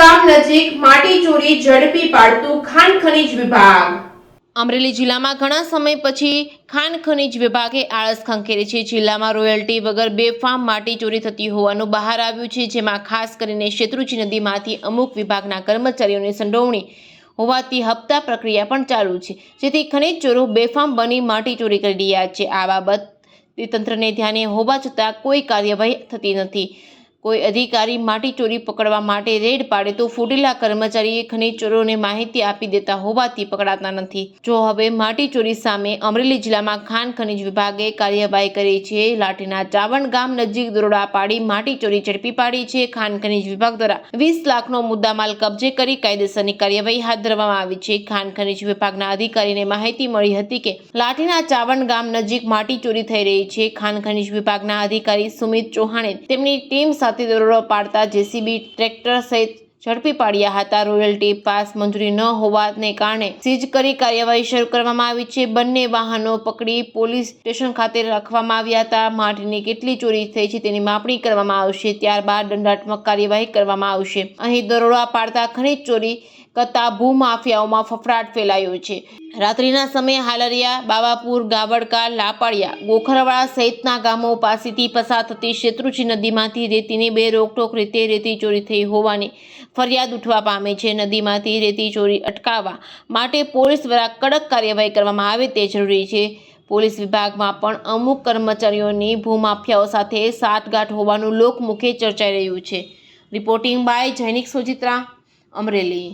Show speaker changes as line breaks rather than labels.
ગામ નજીક માટી ચોરી ઝડપી પાડતું ખાણ ખનીજ વિભાગ। અમરેલી જિલ્લામાં ઘણા સમય પછી ખાણ ખનીજ વિભાગે આળસ ખંખેરી છે। જિલ્લામાં રોયલ્ટી વગર બેફામ માટી ચોરી થતી હોવાનું બહાર આવ્યું છે, જેમાં ખાસ કરીને શેત્રુંજી નદીમાંથી અમુક વિભાગના કર્મચારીઓની સંડોવણી હોવાથી હપ્તા પ્રક્રિયા પણ ચાલુ છે, જેથી ખનીજ ચોરો બેફામ બની માટી ચોરી કરી રહ્યા છે। આ બાબતે તંત્રને ધ્યાને હોવા છતાં કોઈ કાર્યવાહી થતી નથી। કોઈ અધિકારી માટી ચોરી પકડવા માટે રેડ પાડે તો ફૂટેલા કર્મચારીએ ખનીજ ચોરોને માહિતી આપી દેતા હોવાથી પકડાતા નથી। જો હવે માટી ચોરી સામે અમરેલી જિલ્લામાં ખાણ ખનીજ વિભાગે કાર્યવાહી કરી છે। લાઠીના ચાવણ ગામ નજીક દરોડા પાડી માટી ચોરી ઝડપી પાડી છે। ખાણ ખનીજ વિભાગ દ્વારા 20 લાખનો મુદ્દામાલ કબજે કરી કાયદેસરની કાર્યવાહી હાથ ધરવામાં આવી છે। ખાણ ખનીજ વિભાગના અધિકારીને માહિતી મળી હતી કે લાઠીના ચાવણ ગામ નજીક માટી ચોરી થઈ રહી છે। ખાણ ખનીજ વિભાગના અધિકારી સુમિત ચૌહાણે તેમની ટીમ સાથે દરોડો પાડતા જેસીબી ટ્રેક્ટર સહિત ઝડપી પાડ્યા હતા। રોયલ્ટી પાસ મંજૂરી ન હોવાને કારણે સીઝ કરી કાર્યવાહી શરૂ કરવામાં આવી છે। બંને વાહનો પકડી પોલીસ સ્ટેશન ખાતે રાખવામાં આવ્યા હતા। માટીની કેટલી ચોરી થઈ છે તેની માપણી કરવામાં આવશે, ત્યારબાદ દંડાત્મક કાર્યવાહી કરવામાં આવશે। અહીં દરોડા પાડતા ખનીજ ચોરી કરતા ભૂમાફિયાઓમાં ફફડાટ ફેલાયો છે। રાત્રિના સમયે હાલરિયા, બાવાપુર, ગાવડકા, લાપાડિયા, ગોખરવાડા સહિતના ગામો પાસેથી પસાર થતી શેત્રુંજી નદીમાંથી રેતીની બેરોકટોક રીતે રેતી ચોરી થઈ હોવાની ફરિયાદ ઉઠવા પામી છે। નદીમાંથી રેતી ચોરી અટકાવવા માટે પોલીસ દ્વારા કડક કાર્યવાહી કરવામાં આવે તે જરૂરી છે। પોલીસ વિભાગમાં પણ અમુક કર્મચારીઓની ભૂમાફિયાઓ સાથે સાઠગાંઠ હોવાનું લોકમુખે ચર્ચાઈ રહ્યું છે। Reporting by Jainik Sojitra, Amreli.